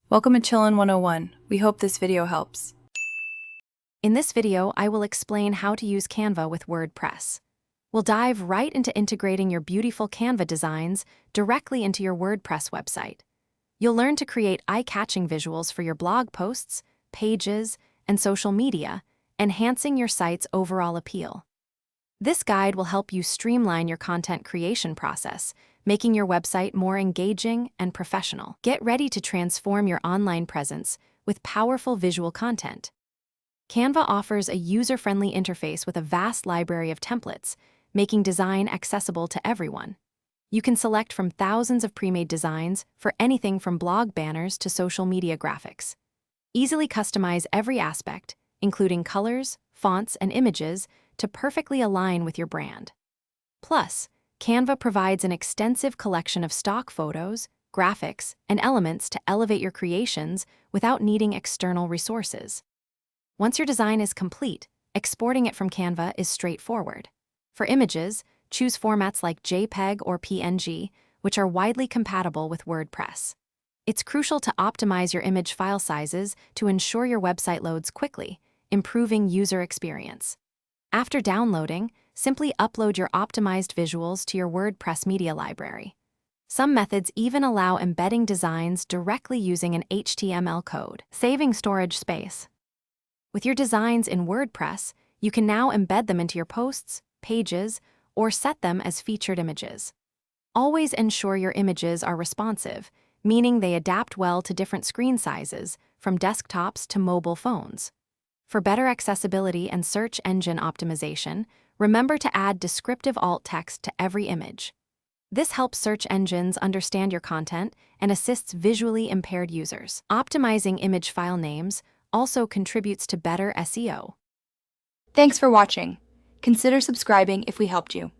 Welcome to Chillin' 101. We hope this video helps. In this video, I will explain how to use Canva with WordPress. We'll dive right into integrating your beautiful Canva designs directly into your WordPress website. You'll learn to create eye-catching visuals for your blog posts, pages, and social media, enhancing your site's overall appeal. This guide will help you streamline your content creation process, making your website more engaging and professional. Get ready to transform your online presence with powerful visual content. Canva offers a user-friendly interface with a vast library of templates, making design accessible to everyone. You can select from thousands of pre-made designs for anything from blog banners to social media graphics. Easily customize every aspect, including colors, fonts, and images, to perfectly align with your brand. Plus, Canva provides an extensive collection of stock photos, graphics, and elements to elevate your creations without needing external resources. Once your design is complete, exporting it from Canva is straightforward. For images, choose formats like JPEG or PNG, which are widely compatible with WordPress. It's crucial to optimize your image file sizes to ensure your website loads quickly, improving user experience. After downloading, simply upload your optimized visuals to your WordPress media library. Some methods even allow embedding designs directly using an HTML code, saving storage space. With your designs in WordPress, you can now embed them into your posts, pages, or set them as featured images. Always ensure your images are responsive, meaning they adapt well to different screen sizes, from desktops to mobile phones. For better accessibility and search engine optimization, remember to add descriptive alt text to every image. This helps search engines understand your content and assists visually impaired users. Optimizing image file names also contributes to better SEO. Thanks for watching. Consider subscribing if we helped you.